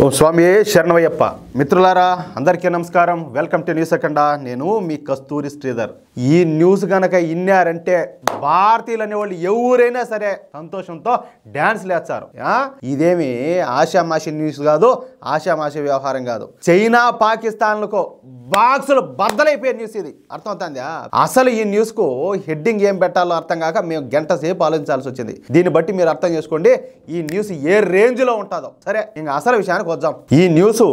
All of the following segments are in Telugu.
ఓం స్వామి శరణమయ్యప్ప. మిత్రులారా అందరికీ నమస్కారం. వెల్కమ్ టు న్యూస్ అఖండ. నేను మీ కస్తూరి శ్రీధర్. ఈ న్యూస్ కనుక ఇన్నారంటే భారతీయులు అనేవాళ్ళు ఎవరైనా సరే సంతోషంతో డ్యాన్స్ లేస్తారు. ఇదేమి ఆషామాషి న్యూస్ కాదు, ఆషామాషి వ్యవహారం కాదు. చైనా పాకిస్తాన్లకు బాక్సులు బద్దలైపోయే న్యూస్ ఇది. అర్థమవుతుందా? అసలు ఈ న్యూస్ కు హెడ్డింగ్ ఏం పెట్టాలో అర్థం కాక మేము గంట సేపు ఆలోచించాల్సి వచ్చింది. దీన్ని బట్టి మీరు అర్థం చేసుకోండి ఈ న్యూస్ ఏ రేంజ్ లో ఉంటుందో. సరే, ఇంకా అసలు విషయానికి వద్దాం. ఈ న్యూస్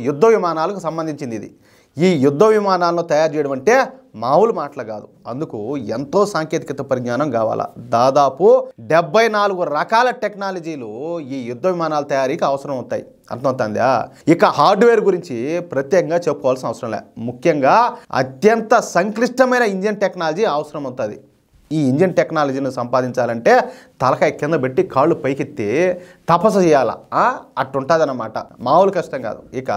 యుద్ధ విమానాలకు సంబంధించింది. ఇది ఈ యుద్ధ విమానాలను తయారు చేయడం అంటే మామూలు మాటలు కాదు. అందుకు ఎంతో సాంకేతికత పరిజ్ఞానం కావాలా. దాదాపు 74 రకాల టెక్నాలజీలు ఈ యుద్ధ విమానాల తయారీకి అవసరం అవుతాయి. అర్థమవుతుందా? ఇక హార్డ్వేర్ గురించి ప్రత్యేకంగా చెప్పుకోవాల్సిన అవసరం లేదు. ముఖ్యంగా అత్యంత సంక్లిష్టమైన ఇంజిన్ టెక్నాలజీ అవసరం అవుతుంది. ఈ ఇంజిన్ టెక్నాలజీని సంపాదించాలంటే తలకాయ కింద పెట్టి కాళ్ళు పైకెత్తి తపస్సు చేయాలా, అట్టుంటుందన్నమాట. మామూలు కష్టం కాదు. ఇక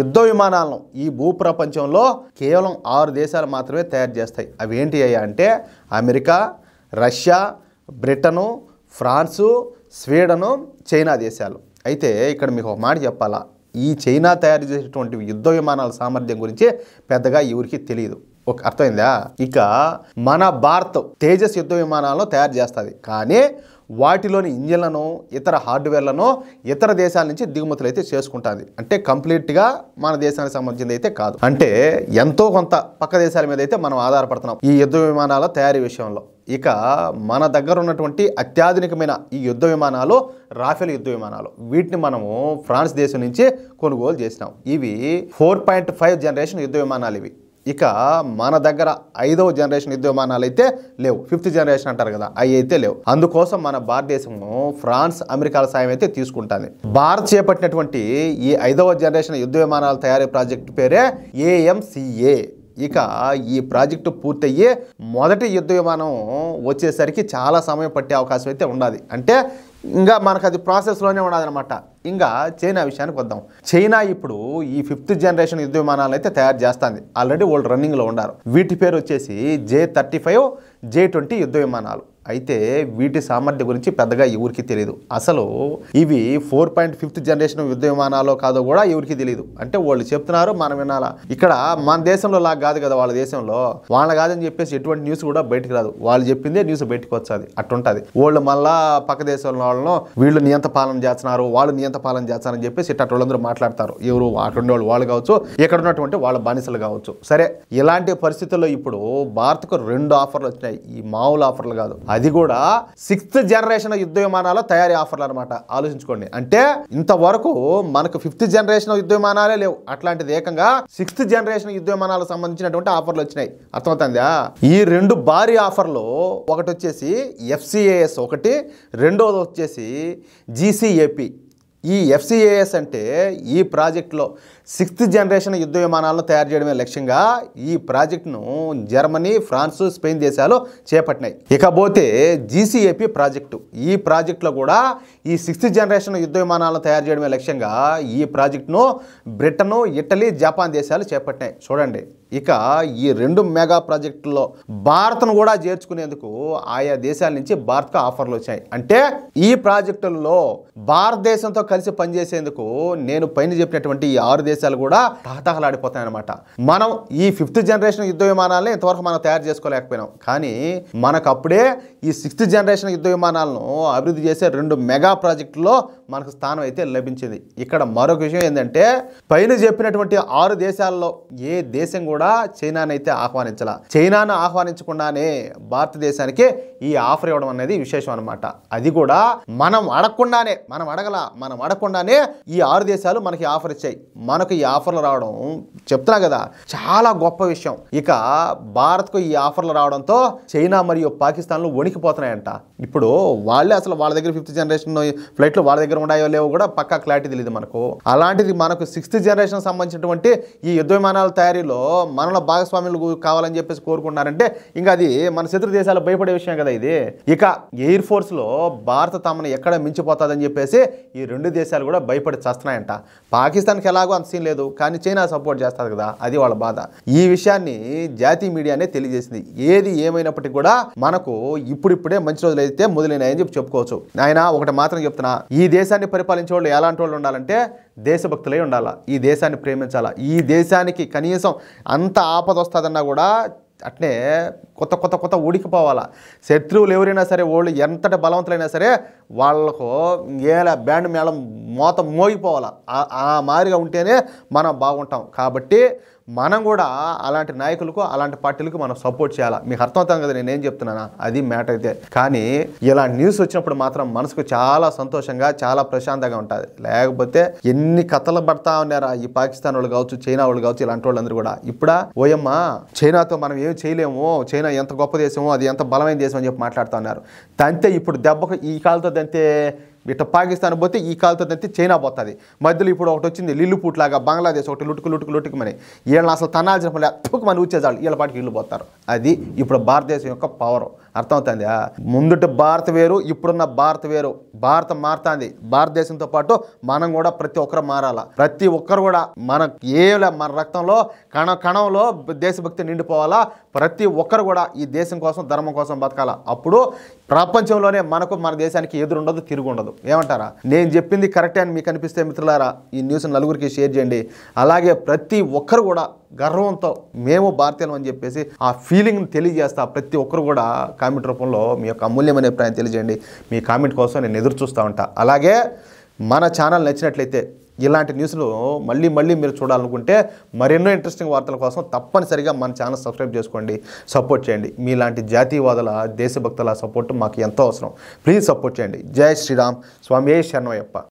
యుద్ధ విమానాలను ఈ భూప్రపంచంలో కేవలం 6 దేశాలు మాత్రమే తయారు చేస్తాయి. అవి ఏంటి అయ్యా అంటే America, Russia, Britain, France, Sweden, China దేశాలు. అయితే ఇక్కడ మీకు ఒక మాట చెప్పాలా, ఈ చైనా తయారు చేసేటువంటి యుద్ధ విమానాల సామర్థ్యం గురించి పెద్దగా ఎవరికి తెలియదు. అర్థమైందా? ఇక మన భారత్ తేజస్ యుద్ధ విమానాలను తయారు చేస్తుంది. కానీ వాటిలోని ఇంజిన్లను ఇతర హార్డ్వేర్లను ఇతర దేశాల నుంచి దిగుమతులు అయితే చేసుకుంటుంది. అంటే కంప్లీట్గా మన దేశానికి సంబంధించింది అయితే కాదు. అంటే ఎంతో కొంత పక్క దేశాల మీద అయితే మనం ఆధారపడుతున్నాం ఈ యుద్ధ విమానాల తయారీ విషయంలో. ఇక మన దగ్గర ఉన్నటువంటి అత్యాధునికమైన ఈ యుద్ధ విమానాలు రాఫెల్ యుద్ధ విమానాలు. వీటిని మనము ఫ్రాన్స్ దేశం నుంచి కొనుగోలు చేసినాం. ఇవి 4.5 జనరేషన్ యుద్ధ విమానాలు ఇవి. ఇక మన దగ్గర 5వ జనరేషన్ యుద్ధ విమానాలు అయితే లేవు. 5th జనరేషన్ అంటారు కదా, అవి అయితే లేవు. అందుకోసం మన భారతదేశము ఫ్రాన్స్, అమెరికాల సాయం అయితే తీసుకుంటుంది. భారత్ చేపట్టినటువంటి ఈ 5వ జనరేషన్ యుద్ధ విమానాల తయారీ ప్రాజెక్టు పేరే AMCA. ఇక ఈ ప్రాజెక్టు పూర్తయ్యే మొదటి యుద్ధ విమానం వచ్చేసరికి చాలా సమయం పట్టే అవకాశం అయితే ఉండాలి. అంటే ఇంకా మనకు అది ప్రాసెస్లోనే ఉండదన్నమాట. ఇంకా చైనా విషయానికి వద్దాం. చైనా ఇప్పుడు ఈ 5th జనరేషన్ యుద్ధ విమానాలు అయితే తయారు చేస్తుంది. ఆల్రెడీ వాళ్ళు రన్నింగ్లో ఉన్నారు. వీటి పేరు వచ్చేసి J-35, J-20 యుద్ధ విమానాలు. అయితే వీటి సామర్థ్యం గురించి పెద్దగా ఎవరికి తెలియదు. అసలు ఇవి 4.5th జనరేషన్ యుద్ధ విమానాలు కాదో కూడా ఎవరికి తెలియదు. అంటే వాళ్ళు చెప్తున్నారు, మనం వినాలా. ఇక్కడ మన దేశంలో లాగా కాదు కదా, వాళ్ళ దేశంలో వాళ్ళ కాదని చెప్పేసి ఎటువంటి న్యూస్ కూడా బయటకు రాదు. వాళ్ళు చెప్పిందే న్యూస్ బయటకు వచ్చేది. అట్టుంటుంది. వాళ్ళు మళ్ళా పక్క దేశంలో వాళ్ళను వీళ్ళు నియంత పాలన చేస్తున్నారు, వాళ్ళు నియంత పాలన చేస్తారని చెప్పేసి ఇట్లా వాళ్ళందరూ మాట్లాడతారు. ఎవరు అక్కడ ఉండేవాళ్ళు వాళ్ళు కావచ్చు, ఇక్కడ ఉన్నటువంటి వాళ్ళ బానిసలు కావచ్చు. సరే, ఇలాంటి పరిస్థితుల్లో ఇప్పుడు భారత్కు 2 ఆఫర్లు వచ్చినాయి. ఈ మామూలు ఆఫర్లు కాదు, అది కూడా 6th జనరేషన్ యుద్ధ విమానాల తయారీ ఆఫర్లు అనమాట. ఆలోచించుకోండి. అంటే ఇంతవరకు మనకు 5th జనరేషన్ యుద్ధ విమానాలే లేవు. అట్లాంటిది ఏకంగా 6th జనరేషన్ యుద్ధ విమానాలకు సంబంధించినటువంటి ఆఫర్లు వచ్చినాయి. అర్థమవుతుందా? ఈ 2 భారీ ఆఫర్లు, ఒకటి వచ్చేసి FCAS ఒకటి, రెండోది వచ్చేసి GCAP. ఈ FCAS అంటే ఈ ప్రాజెక్టులో 6th జనరేషన్ యుద్ధ విమానాలను తయారు చేయడమే లక్ష్యంగా ఈ ప్రాజెక్టును జర్మనీ, ఫ్రాన్స్, స్పెయిన్ దేశాలు చేపట్టినాయి. ఇకపోతే GCAP ప్రాజెక్టు, ఈ ప్రాజెక్టులో కూడా ఈ 6th జనరేషన్ యుద్ధ విమానాలను తయారు చేయడమే లక్ష్యంగా ఈ ప్రాజెక్టును బ్రిటను, ఇటలీ, జపాన్ దేశాలు చేపట్టినాయి. చూడండి, ఇక ఈ 2 మెగా ప్రాజెక్టుల్లో భారత్ను కూడా చేర్చుకునేందుకు ఆయా దేశాల నుంచి భారత్కు ఆఫర్లు వచ్చాయి. అంటే ఈ ప్రాజెక్టులలో భారతదేశంతో కలిసి పనిచేసేందుకు నేను పైన చెప్పినటువంటి ఈ 6 దేశాలు కూడా తహతహలాడిపోతాయన్నమాట. మనం ఈ 5th జనరేషన్ యుద్ధ విమానాలని ఇంతవరకు మనం తయారు చేసుకోలేకపోయినాం. కానీ మనకు అప్పుడే ఈ 6th జనరేషన్ యుద్ధ విమానాలను అభివృద్ధి చేసే 2 మెగా ప్రాజెక్టుల్లో మనకు స్థానం అయితే లభించింది. ఇక్కడ మరొక విషయం ఏంటంటే, పైన చెప్పినటువంటి 6 దేశాల్లో ఏ దేశం కూడా చైనాను అయితే ఆహ్వానించాల. చైనాను ఆహ్వానించకుండానే భారతదేశానికి ఈ ఆఫర్ ఇవ్వడం అనేది విశేషం అనమాట. అది కూడా మనం అడగకుండానే ఈ 6 దేశాలు మనకి ఆఫర్ ఇచ్చాయి. మనకు ఈ ఆఫర్లు రావడం చెప్తున్నా కదా, చాలా గొప్ప విషయం. ఇక భారత్కు ఈ ఆఫర్లు రావడంతో చైనా మరియు పాకిస్తాన్లు వణికిపోతున్నాయంట. ఇప్పుడు వాళ్ళే అసలు వాళ్ళ దగ్గర 5th జనరేషన్ ఫ్లైట్లు వాళ్ళ దగ్గర ఉన్నాయో లేవో కూడా పక్కా క్లారిటీ తెలియదు మనకు. అలాంటిది మనకు 6th జనరేషన్ సంబంధించినటువంటి ఈ యుద్ధ విమానాల తయారీలో మనలో భాగస్వామ్యులు కావాలని చెప్పేసి కోరుకుంటున్నారంటే ఇంకా అది మన శత్రు దేశాలు భయపడే విషయం కదా ఇది. ఇక ఎయిర్ ఫోర్స్లో భారత తమను ఎక్కడ మించిపోతుందని చెప్పేసి ఈ 2 దేశాలు కూడా భయపడి చేస్తున్నాయంట. పాకిస్తాన్కి ఎలాగో అంత సీన్ లేదు, కానీ చైనా సపోర్ట్ చేస్తారు కదా, అది వాళ్ళ బాధ. ఈ విషయాన్ని జాతీయ మీడియానే తెలియజేసింది. ఏది ఏమైనప్పటికీ కూడా మనకు ఇప్పుడిప్పుడే మంచి రోజులు అయితే మొదలైనాయని చెప్పి చెప్పుకోవచ్చు. ఆయన ఒకటి మాత్రం చెప్తున్నా, ఈ దేశాన్ని పరిపాలించే వాళ్ళు ఎలాంటి వాళ్ళు ఉండాలంటే దేశభక్తులై ఉండాలా, ఈ దేశాన్ని ప్రేమించాలా, ఈ దేశానికి కనీసం అంత ఆపద వస్తుందన్నా కూడా అట్నే కొత్త ఉడికిపోవాలా. శత్రువులు ఎవరైనా సరే వాళ్ళు ఎంతటి బలవంతులైనా సరే వాళ్ళకు ఏలా బ్యాండ్ మేళం మోగిపోవాలా. ఆ మాదిరిగా ఉంటేనే మనం బాగుంటాం. కాబట్టి మనం కూడా అలాంటి నాయకులకు అలాంటి పార్టీలకు మనం సపోర్ట్ చేయాలా. మీకు అర్థమవుతాం కదా నేనేం చెప్తున్నానా, అది మ్యాటర్ అయితే. కానీ ఇలా న్యూస్ వచ్చినప్పుడు మాత్రం మనసుకు చాలా సంతోషంగా చాలా ప్రశాంతంగా ఉంటుంది. లేకపోతే ఎన్ని కథలు పడతా ఉన్నారా ఈ పాకిస్తాన్ వాళ్ళు కావచ్చు, చైనా వాళ్ళు కావచ్చు, ఇలాంటి వాళ్ళందరూ కూడా. ఇప్పుడా ఓయమ్మ చైనాతో మనం ఏం చేయలేము, చైనా ఎంత గొప్ప దేశమో అది ఎంత బలమైన దేశం అని చెప్పి మాట్లాడుతూ ఉన్నారు. తంతే ఇప్పుడు దెబ్బకు ఈ కాలుతో తంతే ఇట్లా పాకిస్తాన్ పోతే ఈ కాలుతో తంతే చైనా పోతుంది. మధ్యలో ఇప్పుడు ఒకటి వచ్చింది లిల్లుపూట్ లాగా బంగ్లాదేశ్ ఒకటి లుట్టుకుమని వీళ్ళని అసలు తనాల్సిన పని మన వచ్చేసాళ్ళు వీళ్ళ పాటికి ఇల్లు పోతారు. అది ఇప్పుడు భారతదేశం యొక్క పవర్. అర్థమవుతుందా? ముందుటి భారత్ వేరు, ఇప్పుడున్న భారత్ వేరు. భారతం మారుతుంది. భారతదేశంతో పాటు మనం కూడా ప్రతి ఒక్కరు మారాలా. ప్రతి ఒక్కరు కూడా మన రక్తంలో కణంలో దేశభక్తి నిండిపోవాలా. ప్రతి ఒక్కరు కూడా ఈ దేశం కోసం ధర్మం కోసం బతకాలా. అప్పుడు ప్రపంచంలోనే మన దేశానికి ఎదురుండదు, తిరుగుండదు. ఏమంటారా? నేను చెప్పింది కరెక్టే అని మీకు అనిపిస్తే మిత్రులారా ఈ న్యూస్ నలుగురికి షేర్ చేయండి. అలాగే ప్రతి ఒక్కరు కూడా గర్వంతో మేము భారతీయులం అని చెప్పేసి ఆ ఫీలింగ్ని తెలియజేస్తా. ప్రతి ఒక్కరు కూడా కామెంట్ రూపంలో మీ యొక్క అమూల్యమైన అభిప్రాయం తెలియజేయండి. మీ కామెంట్ కోసం నేను ఎదురు చూస్తూ ఉంటా. అలాగే మన ఛానల్ నచ్చినట్లయితే ఇలాంటి న్యూస్లు మళ్ళీ మీరు చూడాలనుకుంటే మరెన్నో ఇంట్రెస్టింగ్ వార్తల కోసం తప్పనిసరిగా మన ఛానల్ సబ్స్క్రైబ్ చేసుకోండి, సపోర్ట్ చేయండి. మీలాంటి జాతీయవాదుల దేశభక్తుల సపోర్ట్ మాకు ఎంతో అవసరం. ప్లీజ్ సపోర్ట్ చేయండి. జై శ్రీరామ్. స్వామి శరణమయ్యప్ప.